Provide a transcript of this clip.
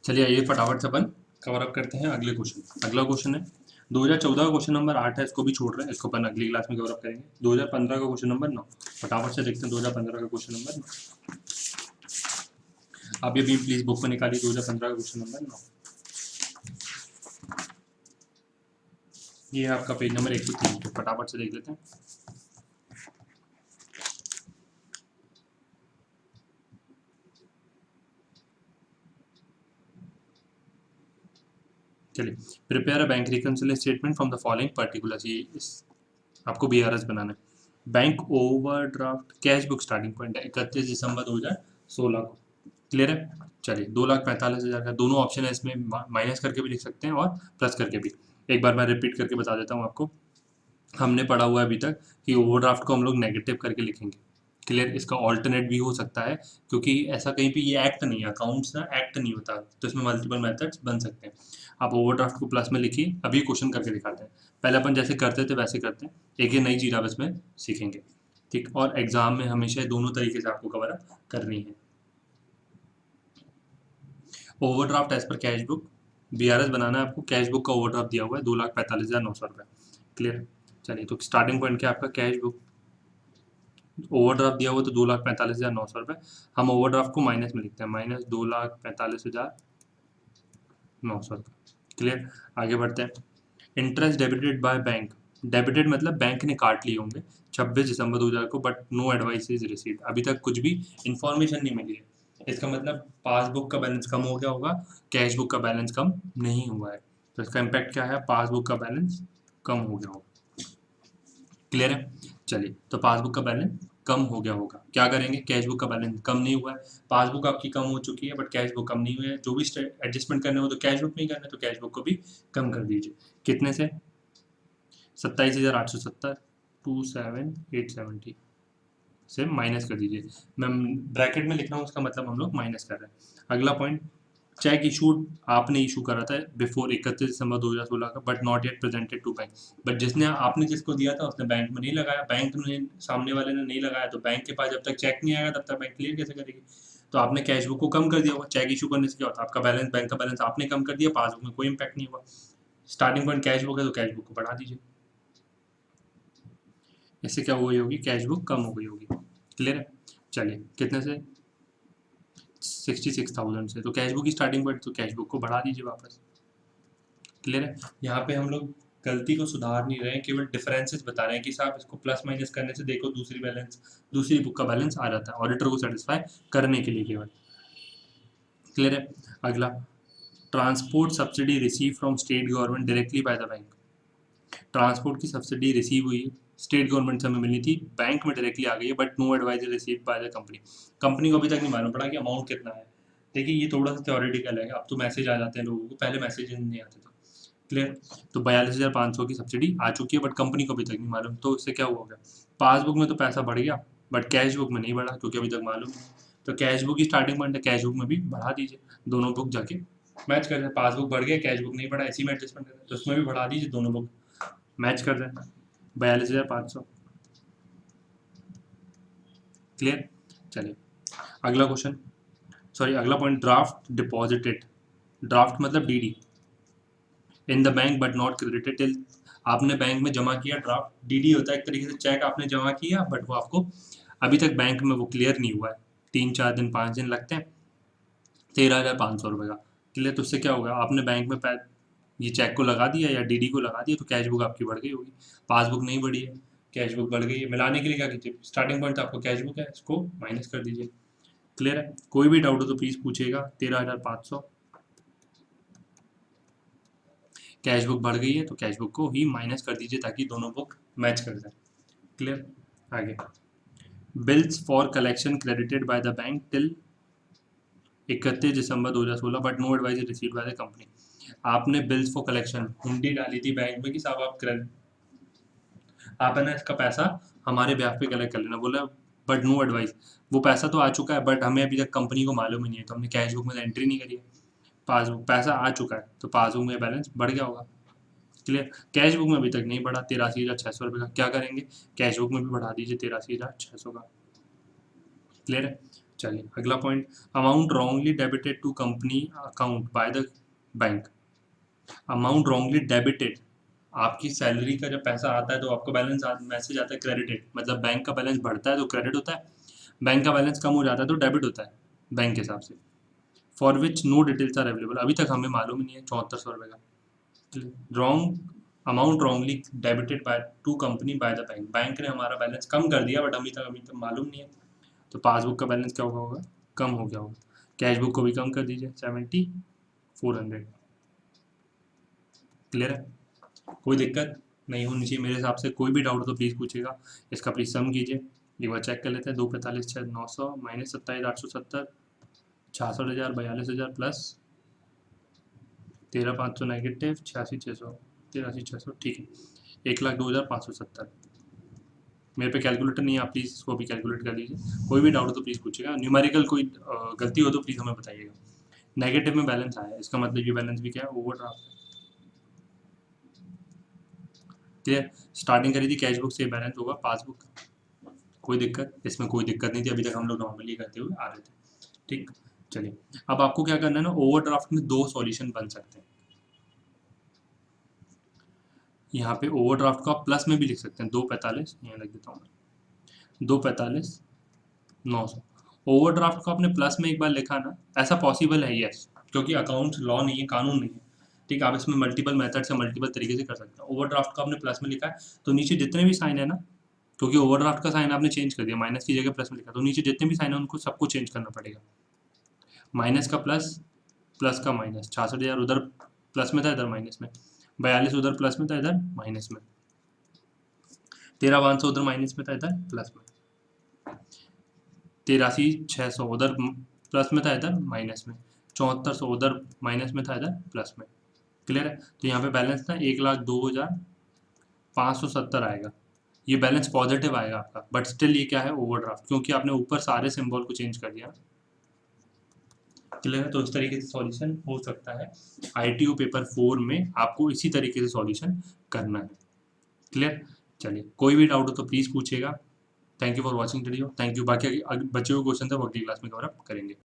चलिए आइए फटाफट से अपन कवर अप करते हैं अगले क्वेश्चन। अगला क्वेश्चन है 2014 का क्वेश्चन नंबर 8 है, इसको भी छोड़ रहे हैं, इसको अपन अगली क्लास में कवर अप करेंगे। 2015 का क्वेश्चन नंबर 9, फटाफट से देखते हैं 2015 का क्वेश्चन नंबर 9। आप ये भी प्लीज बुक में निकालिए 2015 का क्वेश्चन नंबर 9। ये है आपका पेज नंबर 103, तो फटाफट से देख लेते हैं। चलिए, prepare a bank reconciliation statement from the following particulars. ये इस आपको बीआरएस बनाना है। Bank overdraft cash book starting point है 31 दिसंबर 2016 को। क्लियर है। चलिए 2,45,000 का दोनों ऑप्शन है, इसमें माइनस करके भी लिख सकते हैं और प्लस करके भी। एक बार मैं रिपीट करके बता देता हूँ आपको। हमने पढ़ा हुआ है अभी तक कि ओवरड्राफ्ट को हम लोग नेगेटिव करके लिखेंगे। क्लियर। इसका ऑल्टरनेट भी हो सकता है, क्योंकि ऐसा कहीं पे ये एक्ट नहीं है, अकाउंट्स ना एक्ट नहीं होता, तो इसमें मल्टीपल मेथड्स बन सकते हैं। आप ओवरड्राफ्ट को प्लस में लिखिए, अभी क्वेश्चन करके दिखाते हैं। पहले अपन जैसे करते थे वैसे करते हैं, एक ये नई चीज़ आप इसमें सीखेंगे। ठीक। और एग्जाम में हमेशा दोनों तरीके से आपको कवर अप करनी है। ओवरड्राफ्ट एज पर कैश बुक, बीआरएस बनाना है आपको। कैश बुक का ओवरड्राफ्ट दिया हुआ है 2,45,900 रुपये। क्लियर। चलिए, तो स्टार्टिंग पॉइंट क्या आपका कैश बुक, ओवरड्राफ्ट दिया हुआ तो 2,45,900 रुपये। हम ओवरड्राफ्ट को माइनस में लिखते हैं, माइनस 2,45,900 रुपये। क्लियर। आगे बढ़ते हैं। Interest debited by bank, debited मतलब बैंक ने काट लिए होंगे 26 दिसंबर 2000 को, but no advice is received. अभी तक कुछ भी इंफॉर्मेशन नहीं मिली है। इसका मतलब पासबुक का बैलेंस कम हो गया होगा, कैश बुक का बैलेंस कम नहीं हुआ है। तो इसका इम्पैक्ट क्या है, पासबुक का बैलेंस कम हो गया होगा। क्लियर है। चलिए, तो पासबुक का बैलेंस कम हो गया होगा, क्या करेंगे, कैश बुक का बैलेंस कम नहीं हुआ है, पासबुक आपकी कम हो चुकी है बट कैश बुक कम नहीं हुई है। जो भी एडजस्टमेंट करने हो तो कैश बुक में ही करना है, तो कैश बुक को भी कम कर दीजिए। कितने से, 27,870, 27,870 से माइनस कर दीजिए। मैं ब्रैकेट में लिख रहा हूँ, उसका मतलब हम लोग माइनस कर रहे हैं। अगला पॉइंट, चेक इशूड आपने इशू करा था बिफोर 31 दिसंबर 2016 का, but not yet presented to bank. But जिसने आपने जिसको दिया था उसने बैंक में नहीं लगाया, बैंक ने सामने वाले ने नहीं लगाया, तो बैंक के पास जब तक चेक नहीं आएगा तब तक बैंक क्लियर कैसे करेगी। तो आपने कैश बुक को कम कर दिया होगा। चेक इशू करने से क्या होता है, आपका बैलेंस, बैंक का बैलेंस आपने कम कर दिया, पासबुक में कोई इंपैक्ट नहीं हुआ। स्टार्टिंग पॉइंट कैश बुक है तो कैश बुक को बढ़ा दीजिए, इससे क्या हुई होगी, कैश बुक कम हो गई होगी। क्लियर है। चलिए, कितने से, 66,000 से, तो कैश बुक की स्टार्टिंग पॉइंट, तो कैश बुक को बढ़ा दीजिए वापस। क्लियर है। यहाँ पे हम लोग गलती को सुधार नहीं रहे हैं, केवल डिफरेंसेस बता रहे हैं कि साहब इसको प्लस माइनस करने से देखो दूसरी बुक का बैलेंस आ जाता है, ऑडिटर को सेटिस्फाई करने के लिए केवल। क्लियर है। अगला, transport subsidy receive from state government directly by the bank. Transport की सब्सिडी रिसीव हुई, स्टेट गवर्नमेंट से हमें मिली थी, बैंक में डायरेक्टली आ गई है, but no adviser receive by the company. Company को अभी तक नहीं मालूम पड़ा कि अमाउंट कितना है। देखिए, ये थोड़ा सा थ्योरेटिकल है, अब तो मैसेज आ जाते हैं लोगों को, पहले मैसेज नहीं आते थे। क्लियर। तो 42,500 की सब्सिडी आ चुकी है, बट कंपनी को अभी तक नहीं मालूम, तो इससे क्या हुआ, पासबुक में तो पैसा बढ़ गया बट कैश बुक में नहीं बढ़ा, क्योंकि अभी तक मालूम नहीं। तो कैश बुक की स्टार्टिंग पॉइंट है, कैश बुक में भी बढ़ा दीजिए, दोनों बुक जाके मैच कर रहे हैं। पासबुक बढ़ गया, कैश बुक नहीं बढ़ा, इसी में एडजस्टमेंट कर रहे हैं, तो उसमें भी बढ़ा दीजिए, दोनों बुक मैच कर रहे हैं। 42,500। क्लियर। चलिए, अगला क्वेश्चन, सॉरी अगला पॉइंट, ड्राफ्ट डिपॉजिटेड। ड्राफ्ट मतलब DD in the bank but not credited till, आपने बैंक में जमा किया ड्राफ्ट, डीडी होता है एक तरीके से चेक आपने जमा किया, बट वो आपको अभी तक बैंक में वो क्लियर नहीं हुआ है, 3-4 दिन 5 दिन लगते हैं, 13,500 रुपये का। क्लियर। तो उससे क्या होगा, आपने बैंक में ये चेक को लगा दिया या डीडी को लगा दिया, तो कैश बुक आपकी बढ़ गई होगी, पासबुक नहीं बढ़ी है, कैश बुक बढ़ गई है। मिलाने के लिए क्या कीजिए, स्टार्टिंग पॉइंट आपको कैश बुक है, इसको माइनस कर दीजिए। क्लियर है। कोई भी डाउट हो तो प्लीज़ पूछेगा। 13,500, कैश बुक बढ़ गई है तो कैश बुक को ही माइनस कर दीजिए ताकि दोनों बुक मैच कर जाए। क्लियर। आगे, bills for collection credited by the bank till 31 December 2016 but no advice received by the company. आपने बिल्स फॉर कलेक्शन हुंडी डाली थी बैंक में कि साहब आप है ना इसका पैसा हमारे ब्याह पे कलेक्ट कर लेना, बोला बट नो एडवाइस। वो पैसा तो आ चुका है बट हमें अभी तक कंपनी को मालूम ही नहीं है, तो हमने कैश बुक में एंट्री नहीं करी है। पासबुक पैसा आ चुका है तो पासबुक में बैलेंस बढ़ गया होगा। क्लियर। कैश बुक में अभी तक नहीं बढ़ा, 83,600 रुपये का, क्या करेंगे, कैश बुक में भी बढ़ा दीजिए 83,600 का। क्लियर है। चलिए अगला point, amount wrongly debited to company account by the bank. Amount wrongly debited, आपकी सैलरी का जब पैसा आता है तो आपको बैलेंस मैसेज आता है क्रेडिटेड, मतलब बैंक का बैलेंस बढ़ता है तो क्रेडिट होता है, बैंक का बैलेंस कम हो जाता है तो डेबिट होता है बैंक के हिसाब से। For which no details are available, अभी तक हमें मालूम ही नहीं है 7400 रुपये का। Wrong, amount wrongly debited by two company by the bank, bank ने हमारा बैलेंस कम कर दिया बट अभी तक मालूम नहीं है, तो पासबुक का बैलेंस क्या होगा, कम हो गया होगा। कैश बुक को भी कम कर दीजिए 7400। क्लियर है, कोई दिक्कत नहीं होनी चाहिए मेरे हिसाब से। कोई भी डाउट हो तो प्लीज़ पूछिएगा। इसका प्लीज़ सम कीजिए, एक बार चेक कर लेते हैं। 245 6 900 माइनस 27 870 66,000 42,000 प्लस 13,500 नेगेटिव 86,600 83,600, ठीक है 1,02,570। मेरे पे कैलकुलेटर नहीं है, आप प्लीज़ इसको भी कैलकुलेट कर लीजिए। कोई भी डाउट हो तो प्लीज़ पूछिएगा, न्यूमेरिकल कोई गलती हो तो प्लीज़ हमें बताइएगा। नेगेटिव में बैलेंस आया, इसका मतलब ये बैलेंस भी क्या है, ओवरड्राफ्ट। क्लियर, स्टार्टिंग करी थी कैश बुक से, बैलेंस होगा पासबुक। कोई दिक्कत, इसमें कोई दिक्कत नहीं थी, अभी तक हम लोग नॉर्मली करते हुए आ रहे थे। ठीक, चलिए अब आपको क्या करना है ना, ओवरड्राफ्ट में दो सॉल्यूशन बन सकते हैं। यहाँ पे ओवरड्राफ्ट को आप प्लस में भी लिख सकते हैं, 245 यहाँ लिख देता हूँ मैं, 245 900। ओवरड्राफ्ट को आपने प्लस में एक बार लिखा ना, ऐसा पॉसिबल है यस, क्योंकि अकाउंट लॉ नहीं है, कानून नहीं है। ठीक है, आप इसमें मल्टीपल मेथड से मल्टीपल तरीके से कर सकते हैं। ओवरड्राफ्ट को आपने प्लस में लिखा है तो नीचे जितने भी साइन है ना, क्योंकि ओवरड्राफ्ट का साइन आपने चेंज कर दिया, माइनस की जगह प्लस में लिखा, तो नीचे जितने भी साइन है उनको सबको चेंज करना पड़ेगा। माइनस का प्लस, प्लस का माइनस, 66,000 उधर प्लस में था इधर माइनस में, 42 उधर प्लस में था इधर माइनस में, 13,500 उधर माइनस में था इधर प्लस में, 83,600 उधर प्लस में था इधर माइनस में, 7400 उधर माइनस में था इधर प्लस में। क्लियर है, तो यहाँ पे बैलेंस ना 1,02,570 आएगा। ये बैलेंस पॉजिटिव आएगा आपका, बट स्टिल ये क्या है, ओवरड्राफ्ट, क्योंकि आपने ऊपर सारे सिंबल को चेंज कर दिया। क्लियर है, तो इस तरीके से सॉल्यूशन हो सकता है। ITO पेपर 4 में आपको इसी तरीके से सॉल्यूशन करना है। क्लियर, चलिए कोई भी डाउट हो तो प्लीज़ पूछिएगा। Thank you for watching video, thank you. बाकी बच्चे को क्वेश्चन था वो अगली क्लास में कवर अप करेंगे।